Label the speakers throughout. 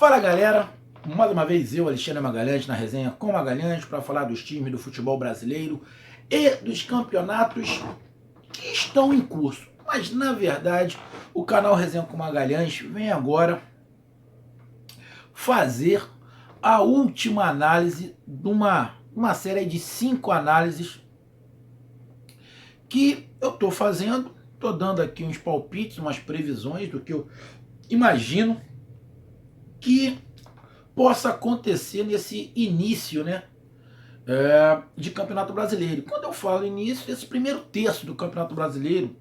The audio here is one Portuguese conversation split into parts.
Speaker 1: Fala galera, mais uma vez eu, Alexandre Magalhães, na resenha com Magalhães, para falar dos times do futebol brasileiro e dos campeonatos que estão em curso. Mas na verdade, o canal Resenha com Magalhães vem agora fazer a última análise de uma série de 5 análises que eu estou fazendo. Estou dando aqui uns palpites, umas previsões do que eu imagino que possa acontecer nesse início, né, de Campeonato Brasileiro. Quando eu falo início, esse primeiro terço do Campeonato Brasileiro,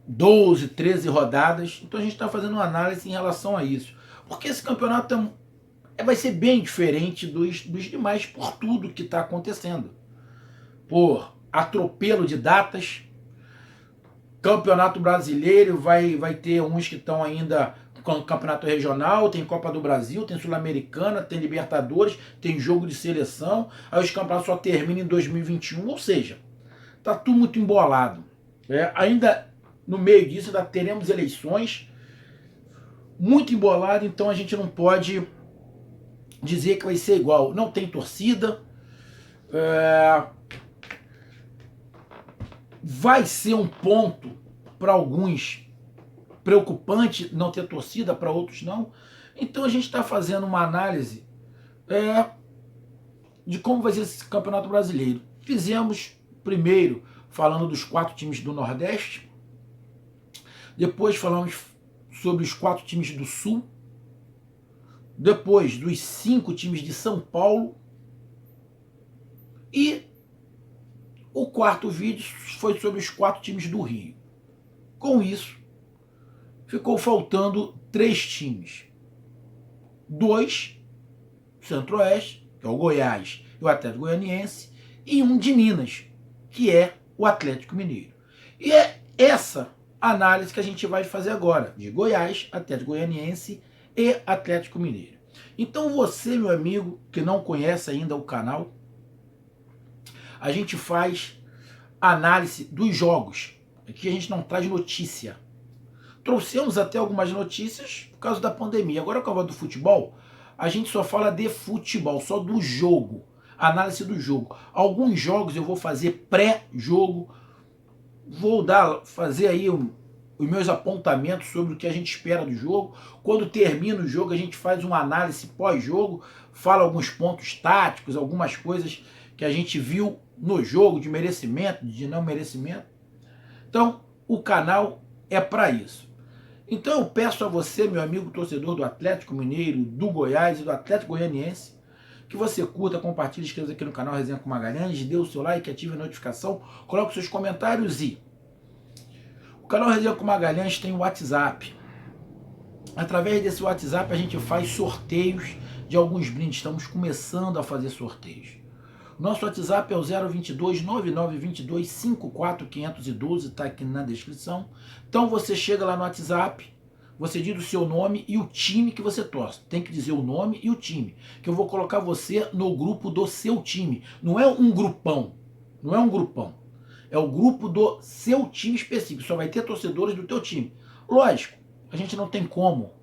Speaker 1: 12, 13 rodadas, então a gente está fazendo uma análise em relação a isso. Porque esse campeonato vai ser bem diferente dos demais por tudo que está acontecendo. Por atropelo de datas, Campeonato Brasileiro vai ter uns que estão ainda com campeonato regional, tem Copa do Brasil, tem Sul-Americana, tem Libertadores, tem jogo de seleção, aí os campeonatos só terminam em 2021, ou seja, tá tudo muito embolado. Ainda no meio disso ainda teremos eleições, muito embolado, então a gente não pode dizer que vai ser igual. Não tem torcida, vai ser um ponto para alguns preocupante não ter torcida, para outros não. Então a gente está fazendo uma análise de como vai ser esse Campeonato Brasileiro. Fizemos primeiro falando dos 4 times do Nordeste, depois falamos sobre os 4 times do Sul, depois dos 5 times de São Paulo, e o quarto vídeo foi sobre os 4 times do Rio. Com isso, ficou faltando 3 times. 2 Centro-Oeste, que é o Goiás e o Atlético Goianiense, e um de Minas, que é o Atlético Mineiro. E é essa análise que a gente vai fazer agora, de Goiás, Atlético Goianiense e Atlético Mineiro. Então você, meu amigo, que não conhece ainda o canal, a gente faz análise dos jogos. Aqui a gente não traz notícia. Trouxemos até algumas notícias por causa da pandemia. Agora, com a volta do futebol, a gente só fala de futebol, só do jogo, análise do jogo. Alguns jogos eu vou fazer pré-jogo, vou fazer aí os meus apontamentos sobre o que a gente espera do jogo. Quando termina o jogo, a gente faz uma análise pós-jogo, fala alguns pontos táticos, algumas coisas que a gente viu no jogo, de merecimento, de não merecimento. Então, o canal é para isso. Então eu peço a você, meu amigo torcedor do Atlético Mineiro, do Goiás e do Atlético Goianiense, que você curta, compartilhe, inscreva-se aqui no canal Resenha com Magalhães, dê o seu like, ative a notificação, coloque os seus comentários e... O canal Resenha com Magalhães tem o WhatsApp. Através desse WhatsApp a gente faz sorteios de alguns brindes, estamos começando a fazer sorteios. Nosso WhatsApp é o 022 9922 54512, está aqui na descrição. Então você chega lá no WhatsApp, você diz o seu nome e o time que você torce. Tem que dizer o nome e o time, que eu vou colocar você no grupo do seu time. Não é um grupão, não é um grupão. É o grupo do seu time específico, só vai ter torcedores do teu time. Lógico, a gente não tem como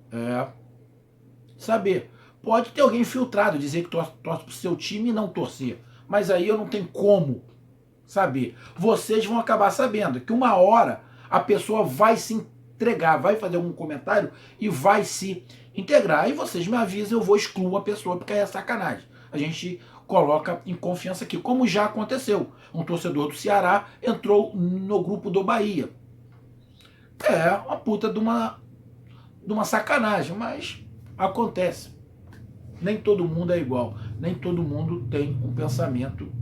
Speaker 1: saber. Pode ter alguém filtrado, dizer que torce para o seu time e não torcer. Mas aí eu não tenho como saber. Vocês vão acabar sabendo que uma hora a pessoa vai se entregar, vai fazer algum comentário e vai se integrar. Aí vocês me avisam, eu vou excluir a pessoa, porque aí é sacanagem. A gente coloca em confiança aqui, como já aconteceu. Um torcedor do Ceará entrou no grupo do Bahia. É uma puta de uma sacanagem, mas acontece. Nem todo mundo é igual, nem todo mundo tem um pensamento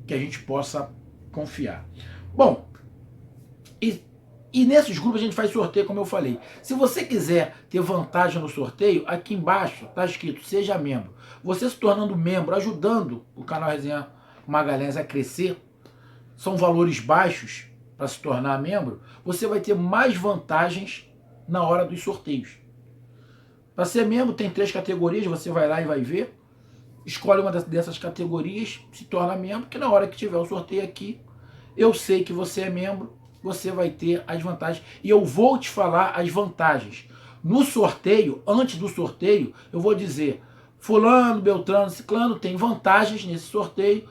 Speaker 1: que a gente possa confiar. Bom, e nesses grupos a gente faz sorteio, como eu falei. Se você quiser ter vantagem no sorteio, aqui embaixo está escrito seja membro. Você se tornando membro, ajudando o canal Resenha Magalhães a crescer, são valores baixos para se tornar membro, você vai ter mais vantagens na hora dos sorteios. Para ser membro tem 3 categorias, você vai lá e vai ver, escolhe uma dessas categorias, se torna membro, que na hora que tiver o sorteio aqui, eu sei que você é membro você vai ter as vantagens. E eu vou te falar as vantagens. No sorteio, antes do sorteio, eu vou dizer, fulano, beltrano, ciclano tem vantagens nesse sorteio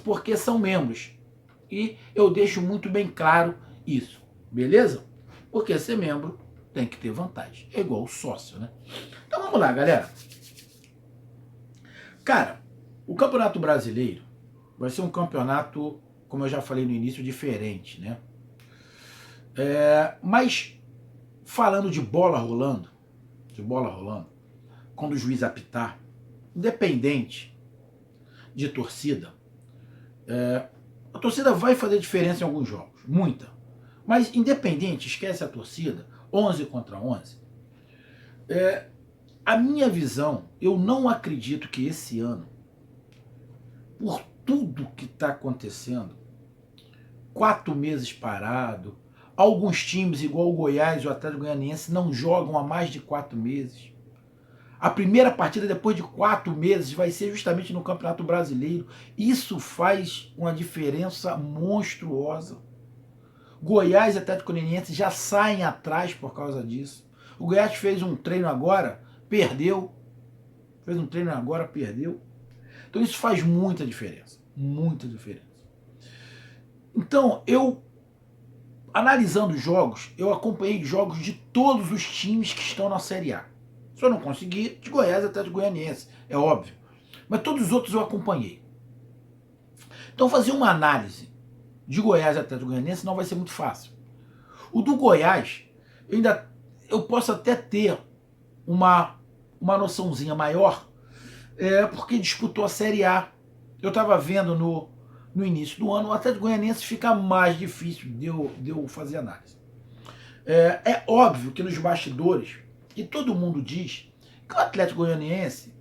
Speaker 1: porque são membros. E eu deixo muito bem claro isso, beleza? Porque ser membro tem que ter vantagem. É igual o sócio, né? Então vamos lá, galera. Cara, o Campeonato Brasileiro vai ser um campeonato, como eu já falei no início, diferente, né? Mas falando de bola rolando, quando o juiz apitar, independente de torcida, a torcida vai fazer diferença em alguns jogos, muita. Mas independente, esquece a torcida, 11 contra 11. A minha visão, eu não acredito que esse ano, por tudo que está acontecendo, 4 meses parado, alguns times, igual o Goiás e o Atlético Goianiense, não jogam há mais de 4 meses. A primeira partida depois de 4 meses vai ser justamente no Campeonato Brasileiro. Isso faz uma diferença monstruosa. Goiás e Atlético Goianiense já saem atrás por causa disso. O Goiás fez um treino agora, perdeu. Então isso faz muita diferença. Muita diferença. Então, analisando os jogos, eu acompanhei jogos de todos os times que estão na Série A. Só não consegui de Goiás até de Goianiense, é óbvio. Mas todos os outros eu acompanhei. Então fazer uma análise de Goiás até de Goianiense não vai ser muito fácil. O do Goiás, eu posso até ter uma noçãozinha maior, porque disputou a Série A. Eu estava vendo no início do ano, o Atlético Goianiense fica mais difícil de eu fazer análise. É óbvio que nos bastidores, e todo mundo diz que o Atlético Goianiense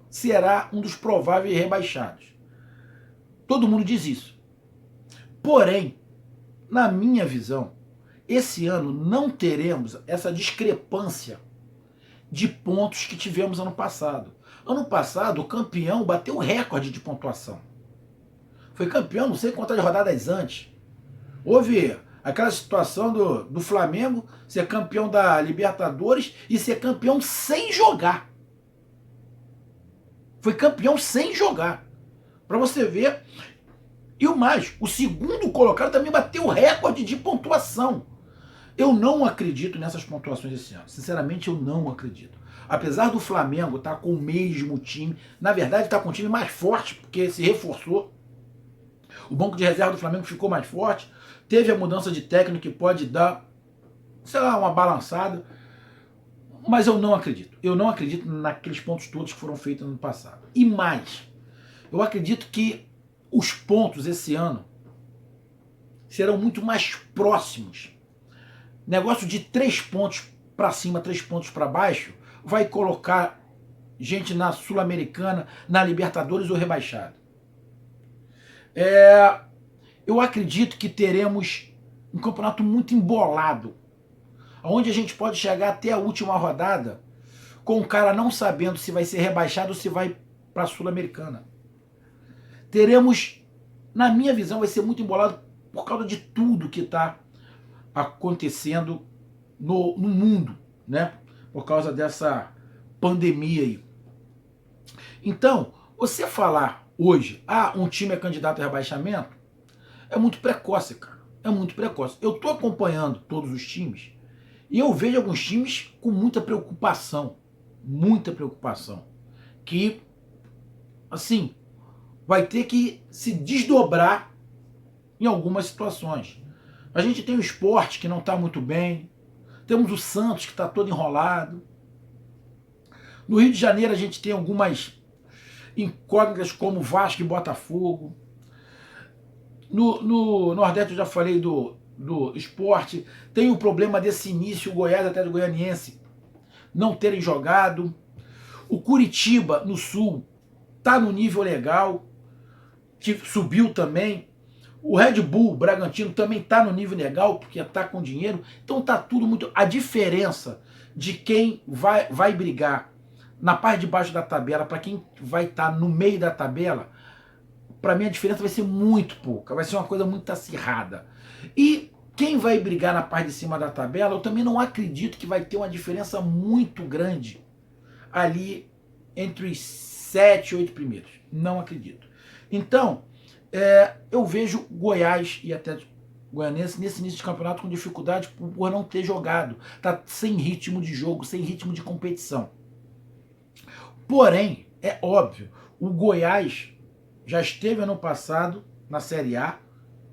Speaker 1: será um dos prováveis rebaixados. Todo mundo diz isso. Porém, na minha visão, esse ano não teremos essa discrepância de pontos que tivemos ano passado. Ano passado, o campeão bateu o recorde de pontuação. Foi campeão, não sei quantas rodadas antes. Houve aquela situação do Flamengo ser campeão da Libertadores e ser campeão sem jogar. Foi campeão sem jogar. Para você ver. E o mais, o segundo colocado também bateu o recorde de pontuação. Eu não acredito nessas pontuações esse ano. Sinceramente, eu não acredito. Apesar do Flamengo estar com o mesmo time, na verdade está com um time mais forte, porque se reforçou. O banco de reserva do Flamengo ficou mais forte. Teve a mudança de técnico que pode dar, sei lá, uma balançada. Mas eu não acredito. Eu não acredito naqueles pontos todos que foram feitos no ano passado. E mais, eu acredito que os pontos esse ano serão muito mais próximos. Negócio de 3 pontos para cima, 3 pontos para baixo, vai colocar gente na Sul-Americana, na Libertadores ou rebaixado. Eu acredito que teremos um campeonato muito embolado, onde a gente pode chegar até a última rodada com o cara não sabendo se vai ser rebaixado ou se vai para a Sul-Americana. Teremos, na minha visão, vai ser muito embolado por causa de tudo que está acontecendo no mundo, né? Por causa dessa pandemia aí. Então, você falar hoje, um time é candidato a rebaixamento, é muito precoce, cara. É muito precoce. Eu tô acompanhando todos os times e eu vejo alguns times com muita preocupação. Muita preocupação. Que, assim, vai ter que se desdobrar em algumas situações. A gente tem o Sport que não está muito bem. Temos o Santos que está todo enrolado. No Rio de Janeiro a gente tem algumas incógnitas como Vasco e Botafogo. No Nordeste eu já falei do Sport. Tem o problema desse início, o Goiás até do Goianiense não terem jogado. O Curitiba, no Sul, está no nível legal, que subiu também. O Red Bull Bragantino também está no nível legal, porque está com dinheiro. Então está tudo muito... A diferença de quem vai brigar na parte de baixo da tabela para quem vai estar no meio da tabela para mim a diferença vai ser muito pouca, vai ser uma coisa muito acirrada. E quem vai brigar na parte de cima da tabela, eu também não acredito que vai ter uma diferença muito grande ali entre os 7 e 8 primeiros. Não acredito. Então, eu vejo Goiás e Atlético Goianiense nesse início de campeonato com dificuldade por não ter jogado. Tá sem ritmo de jogo, sem ritmo de competição. Porém, é óbvio, o Goiás já esteve ano passado na Série A,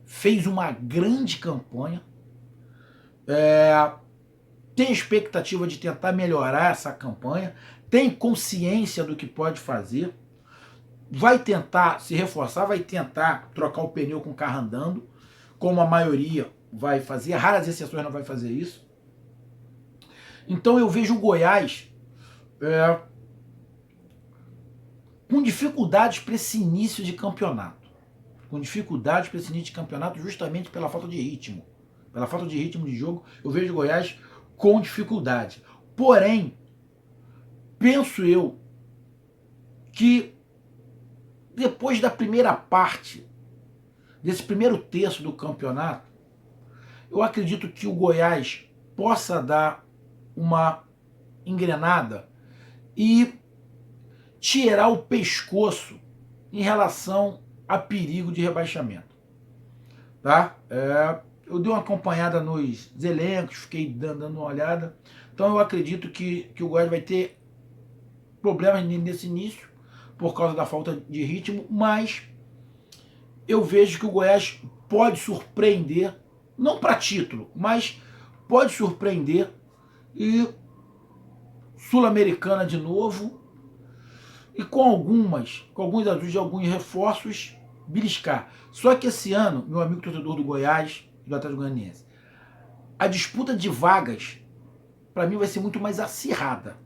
Speaker 1: fez uma grande campanha, tem expectativa de tentar melhorar essa campanha, tem consciência do que pode fazer, vai tentar se reforçar, vai tentar trocar o pneu com o carro andando, como a maioria vai fazer, raras exceções não vai fazer isso. Então eu vejo o Goiás com dificuldades para esse início de campeonato. Com dificuldades para esse início de campeonato justamente pela falta de ritmo. Pela falta de ritmo de jogo, eu vejo o Goiás com dificuldade. Porém, penso eu que depois da primeira parte, desse primeiro terço do campeonato, eu acredito que o Goiás possa dar uma engrenada e tirar o pescoço em relação a perigo de rebaixamento. Tá? Eu dei uma acompanhada nos elencos, fiquei dando uma olhada. Então eu acredito que o Goiás vai ter problemas nesse início por causa da falta de ritmo, mas eu vejo que o Goiás pode surpreender, não para título, mas pode surpreender e Sul-Americana de novo e com alguns ajustes, alguns reforços, beliscar. Só que esse ano, meu amigo torcedor do Goiás e do Atlético Goianiense, a disputa de vagas, para mim, vai ser muito mais acirrada.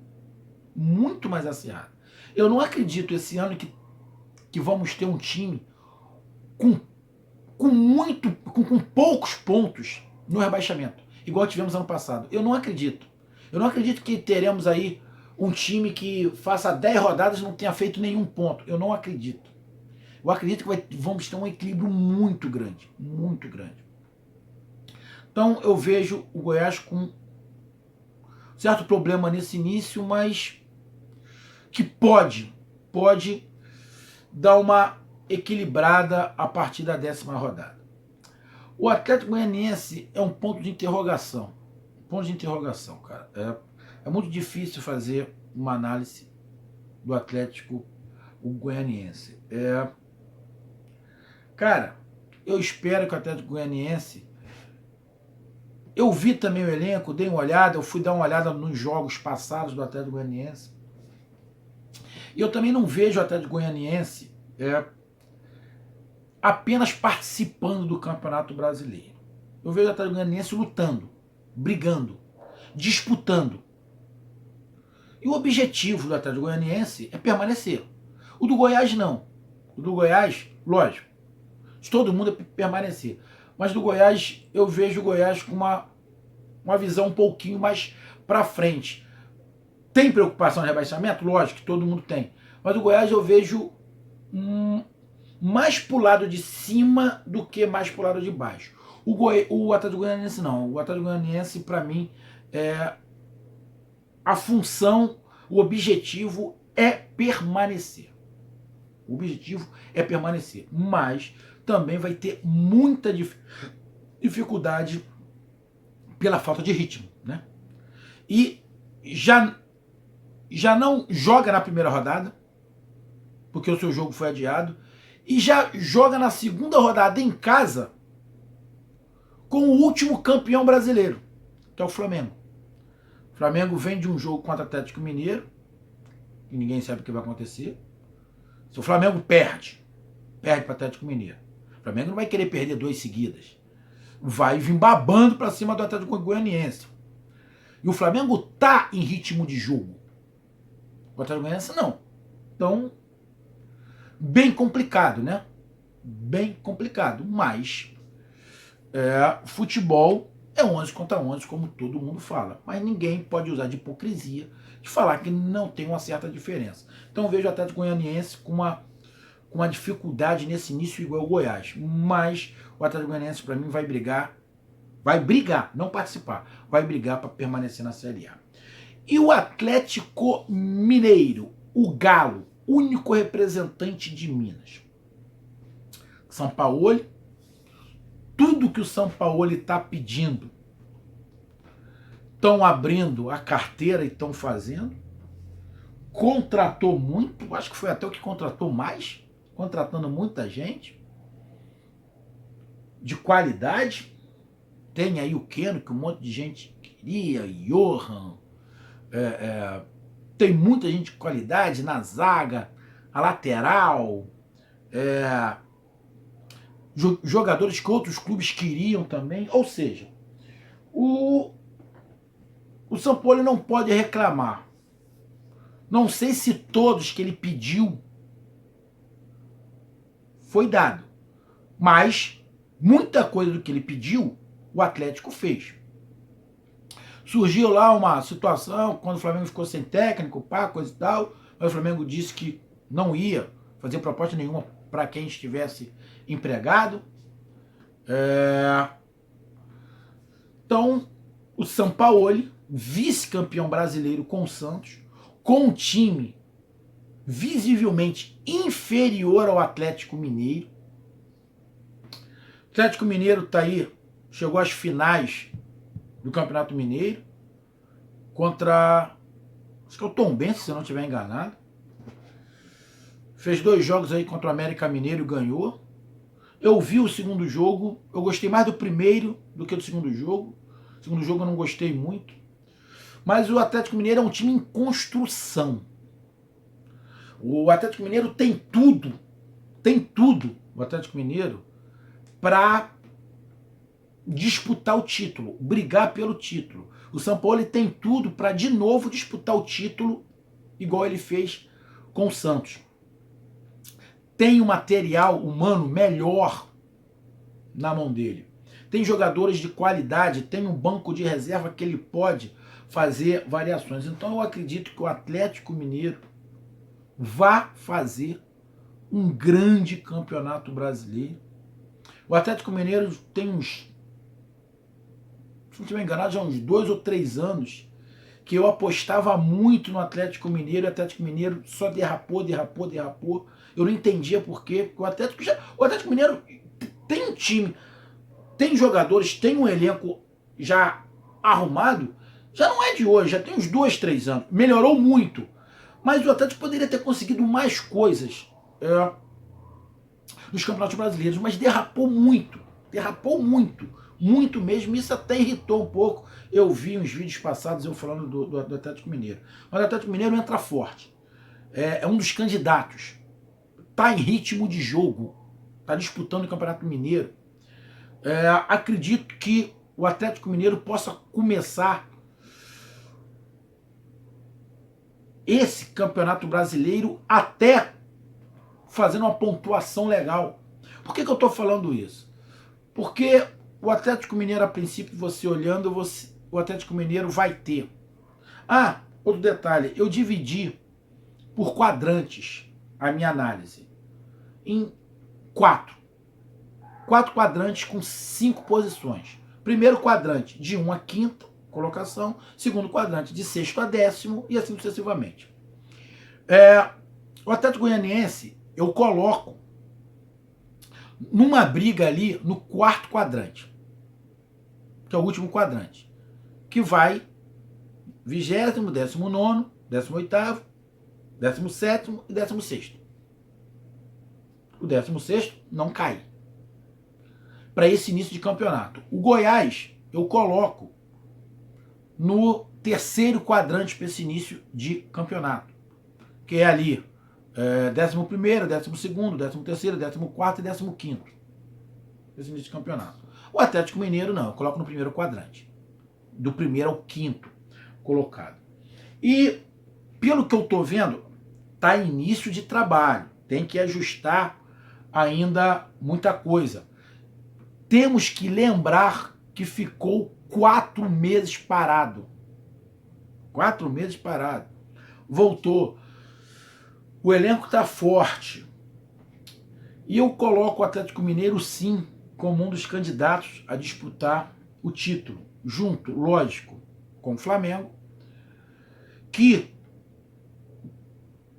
Speaker 1: Muito mais acirrada. Eu não acredito esse ano que vamos ter um time com poucos pontos no rebaixamento, igual tivemos ano passado. Eu não acredito. Eu não acredito que teremos aí um time que faça 10 rodadas e não tenha feito nenhum ponto. Eu não acredito. Eu acredito que vamos ter um equilíbrio muito grande. Muito grande. Então eu vejo o Goiás com certo problema nesse início, mas que pode dar uma equilibrada a partir da 10ª rodada. O Atlético Goianiense é um ponto de interrogação. Ponto de interrogação, cara. É muito difícil fazer uma análise do Atlético Goianiense. Cara, eu espero que o Atlético Goianiense... Eu vi também o elenco, dei uma olhada, eu fui dar uma olhada nos jogos passados do Atlético Goianiense. E eu também não vejo o Atlético Goianiense apenas participando do Campeonato Brasileiro. Eu vejo o Atlético Goianiense lutando, brigando, disputando. E o objetivo do Atlético Goianiense é permanecer. O do Goiás não. O do Goiás, lógico, de todo mundo é permanecer. Mas do Goiás, eu vejo o Goiás com uma visão um pouquinho mais para frente. Tem preocupação de rebaixamento? Lógico que todo mundo tem. Mas o Goiás eu vejo mais pro lado de cima do que mais pro lado de baixo. O Atlético Goianiense não. O Atlético Goianiense, para mim, a função, o objetivo é permanecer. O objetivo é permanecer. Mas também vai ter muita dificuldade pela falta de ritmo, né? E já não joga na primeira rodada, porque o seu jogo foi adiado, e já joga na segunda rodada em casa com o último campeão brasileiro, que é o Flamengo. O Flamengo vem de um jogo contra o Atlético Mineiro, que ninguém sabe o que vai acontecer. Se o Flamengo perde para o Atlético Mineiro, o Flamengo não vai querer perder 2 seguidas. Vai vir babando para cima do Atlético Goianiense. E o Flamengo tá em ritmo de jogo. O Atlético Goianiense não. Então, bem complicado, né? Bem complicado. Mas futebol é 11 contra 11, como todo mundo fala. Mas ninguém pode usar de hipocrisia de falar que não tem uma certa diferença. Então eu vejo o Atlético Goianiense com uma dificuldade nesse início igual ao Goiás. Mas o Atlético Goianiense, para mim, vai brigar, não participar, vai brigar para permanecer na Série A. E o Atlético Mineiro, o Galo, único representante de Minas. Sampaoli, tudo que o Sampaoli está pedindo, estão abrindo a carteira e estão fazendo. Contratou muito, acho que foi até o que contratou mais, contratando muita gente de qualidade. Tem aí o Keno, que um monte de gente queria, Johan, tem muita gente de qualidade na zaga, a lateral, jogadores que outros clubes queriam também. Ou seja, o Sampaoli não pode reclamar. Não sei se todos que ele pediu foi dado, mas muita coisa do que ele pediu o Atlético fez. Surgiu lá uma situação quando o Flamengo ficou sem técnico, coisa e tal, mas o Flamengo disse que não ia fazer proposta nenhuma para quem estivesse empregado. Então, o Sampaoli, vice-campeão brasileiro com o Santos, com um time visivelmente inferior ao Atlético Mineiro. O Atlético Mineiro está aí, chegou às finais do Campeonato Mineiro contra, acho que é o Tombense, se eu não estiver enganado. Fez 2 jogos aí contra o América Mineiro e ganhou. Eu vi o segundo jogo, eu gostei mais do primeiro do que do segundo jogo. O segundo jogo eu não gostei muito. Mas o Atlético Mineiro é um time em construção. O Atlético Mineiro tem tudo, o Atlético Mineiro, para disputar o título, brigar pelo título. O Sampaoli tem tudo para de novo disputar o título, igual ele fez com o Santos. Tem um material humano melhor na mão dele. Tem jogadores de qualidade, tem um banco de reserva que ele pode fazer variações. Então eu acredito que o Atlético Mineiro vai fazer um grande campeonato brasileiro. O Atlético Mineiro tem uns, se não estiver enganado, já uns 2 ou 3 anos que eu apostava muito no Atlético Mineiro, e o Atlético Mineiro só derrapou. Eu não entendia por quê, porque o Atlético Mineiro tem um time, tem jogadores, tem um elenco já arrumado, já não é de hoje, já tem uns 2, 3 anos. Melhorou muito, mas o Atlético poderia ter conseguido mais coisas nos campeonatos brasileiros, mas derrapou muito mesmo. Isso até irritou um pouco. Eu vi uns vídeos passados eu falando do Atlético Mineiro. Mas o Atlético Mineiro entra forte. É um dos candidatos. Está em ritmo de jogo. Está disputando o Campeonato Mineiro. Acredito que o Atlético Mineiro possa começar esse Campeonato Brasileiro até fazendo uma pontuação legal. Por que eu estou falando isso? Porque o Atlético Mineiro, a princípio, você olhando, o Atlético Mineiro vai ter. Outro detalhe, eu dividi por quadrantes a minha análise. Em 4 quadrantes com 5 posições. Primeiro quadrante de 1 a 5ª colocação, segundo quadrante de 6º a 10º e assim sucessivamente. O Atlético Goianiense eu coloco numa briga ali no 4º quadrante, que é o último quadrante, que vai 20º, 19º, 18º, 17º e 16º. O 16º não cai para esse início de campeonato. O Goiás eu coloco no 3º quadrante para esse início de campeonato, que é ali 11º, 12º, 13º, 14º e 15º. Esse início de campeonato. O Atlético Mineiro não, eu coloco no 1º quadrante. Do 1º ao 5º colocado. E, pelo que eu estou vendo, está início de trabalho. Tem que ajustar ainda muita coisa. Temos que lembrar que ficou 4 meses parado. 4 meses parado. Voltou. O elenco está forte. E eu coloco o Atlético Mineiro, sim, como um dos candidatos a disputar o título, junto, lógico, com o Flamengo, que,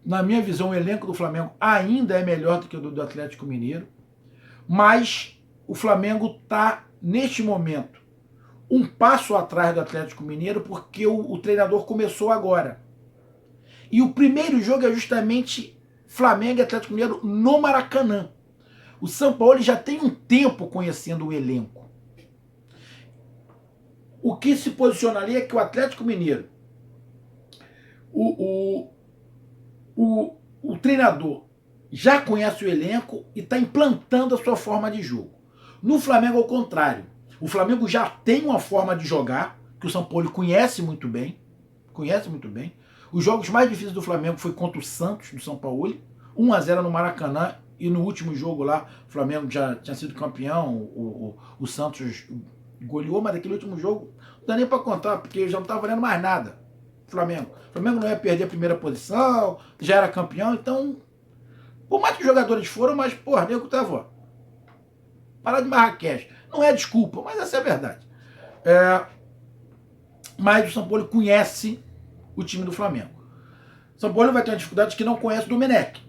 Speaker 1: na minha visão, o elenco do Flamengo ainda é melhor do que o do Atlético Mineiro, mas o Flamengo está, neste momento, um passo atrás do Atlético Mineiro, porque o treinador começou agora. E o primeiro jogo é justamente Flamengo e Atlético Mineiro no Maracanã. O Sampaoli já tem um tempo conhecendo o elenco. O que se posiciona ali é que o Atlético Mineiro, o treinador já conhece o elenco e está implantando a sua forma de jogo. No Flamengo, ao contrário. O Flamengo já tem uma forma de jogar, que o Sampaoli conhece muito bem. Conhece muito bem. Os jogos mais difíceis do Flamengo foi contra o Santos, do Sampaoli. 1-0 no Maracanã. E no último jogo lá, o Flamengo já tinha sido campeão. O Santos goleou, mas naquele último jogo não dá nem para contar, porque já não estava valendo mais nada. O Flamengo não ia perder a primeira posição, já era campeão, então... Por mais que os jogadores foram, mas, porra, nego tava... Parar de Marrakech. Não é desculpa, mas essa é a verdade. Mas o Sampaoli conhece o time do Flamengo. O Sampaoli vai ter uma dificuldade que não conhece o Domenech.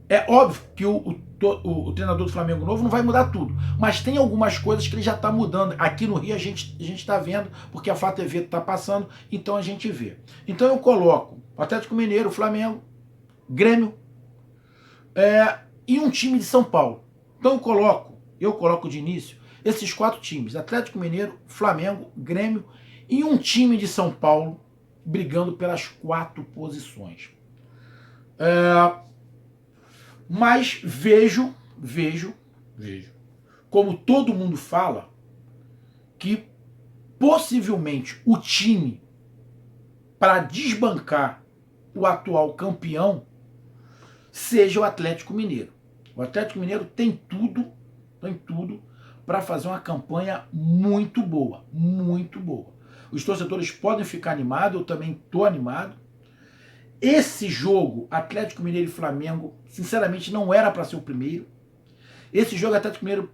Speaker 1: É óbvio que o treinador do Flamengo novo não vai mudar tudo, mas tem algumas coisas que ele já está mudando. Aqui no Rio a gente está vendo, porque a Flá TV está passando, então a gente vê. Então eu coloco o Atlético Mineiro, o Flamengo, Grêmio e um time de São Paulo. Então eu coloco de início esses 4 times, Atlético Mineiro, Flamengo, Grêmio e um time de São Paulo brigando pelas 4 posições. Mas vejo, como todo mundo fala, que possivelmente o time para desbancar o atual campeão seja o Atlético Mineiro. O Atlético Mineiro tem tudo para fazer uma campanha muito boa, muito boa. Os torcedores podem ficar animados, eu também estou animado. Esse jogo, Atlético Mineiro e Flamengo, sinceramente não era para ser o primeiro. Esse jogo, Atlético Mineiro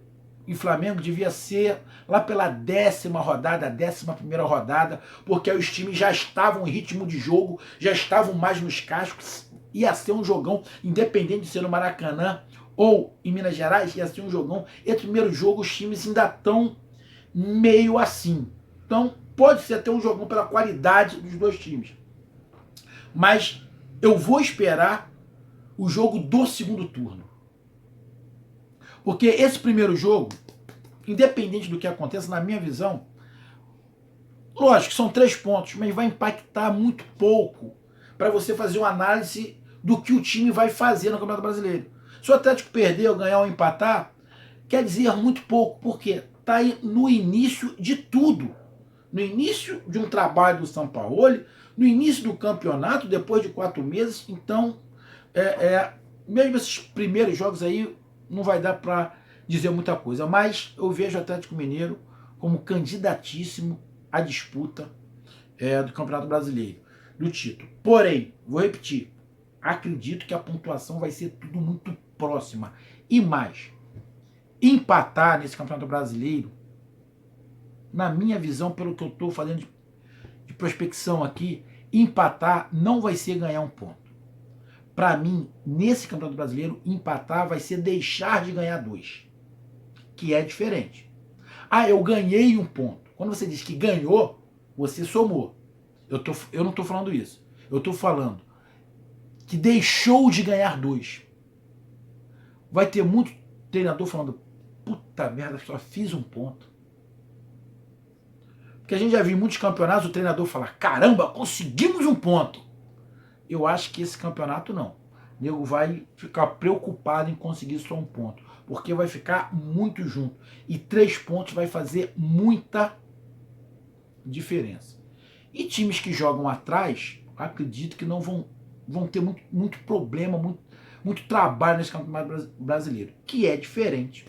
Speaker 1: e Flamengo, devia ser lá pela 10ª rodada, 11ª rodada, porque aí os times já estavam em ritmo de jogo, já estavam mais nos cascos. Ia ser um jogão, independente de ser no Maracanã ou em Minas Gerais, ia ser um jogão. Esse primeiro jogo, os times ainda estão meio assim. Então, pode ser até um jogão pela qualidade dos dois times. Mas eu vou esperar o jogo do segundo turno. Porque esse primeiro jogo, independente do que aconteça, na minha visão, lógico que são 3 pontos, mas vai impactar muito pouco para você fazer uma análise do que o time vai fazer no Campeonato Brasileiro. Se o Atlético perder ou ganhar ou empatar, quer dizer muito pouco, porque está aí no início de tudo. No início de um trabalho do Sampaoli, no início do campeonato, depois de 4 meses, então, mesmo esses primeiros jogos aí, não vai dar para dizer muita coisa, mas eu vejo o Atlético Mineiro como candidatíssimo à disputa do Campeonato Brasileiro, do título. Porém, vou repetir, acredito que a pontuação vai ser tudo muito próxima. E mais, empatar nesse Campeonato Brasileiro, na minha visão, pelo que eu estou fazendo de prospecção aqui, empatar não vai ser ganhar um ponto. Para mim, nesse Campeonato Brasileiro, empatar vai ser deixar de ganhar 2, que é diferente. Ah, eu ganhei um ponto. Quando você diz que ganhou, você somou. Eu não estou falando isso. Eu estou falando que deixou de ganhar 2. Vai ter muito treinador falando, puta merda, só fiz um ponto. Porque a gente já viu em muitos campeonatos o treinador falar, caramba, conseguimos um ponto. Eu acho que esse campeonato não. O nego vai ficar preocupado em conseguir só um ponto, porque vai ficar muito junto. E 3 pontos vai fazer muita diferença. E times que jogam atrás, acredito que não vão ter muito problema, muito trabalho nesse campeonato brasileiro, que é diferente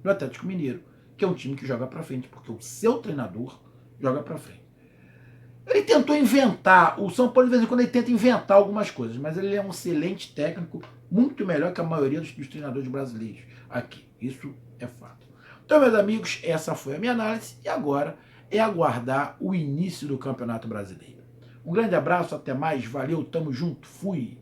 Speaker 1: do Atlético Mineiro, que é um time que joga para frente, porque o seu treinador joga para frente. Ele tentou inventar, o São Paulo de vez em quando ele tenta inventar algumas coisas, mas ele é um excelente técnico, muito melhor que a maioria dos treinadores brasileiros aqui. Isso é fato. Então, meus amigos, essa foi a minha análise e agora é aguardar o início do Campeonato Brasileiro. Um grande abraço, até mais, valeu, tamo junto, fui!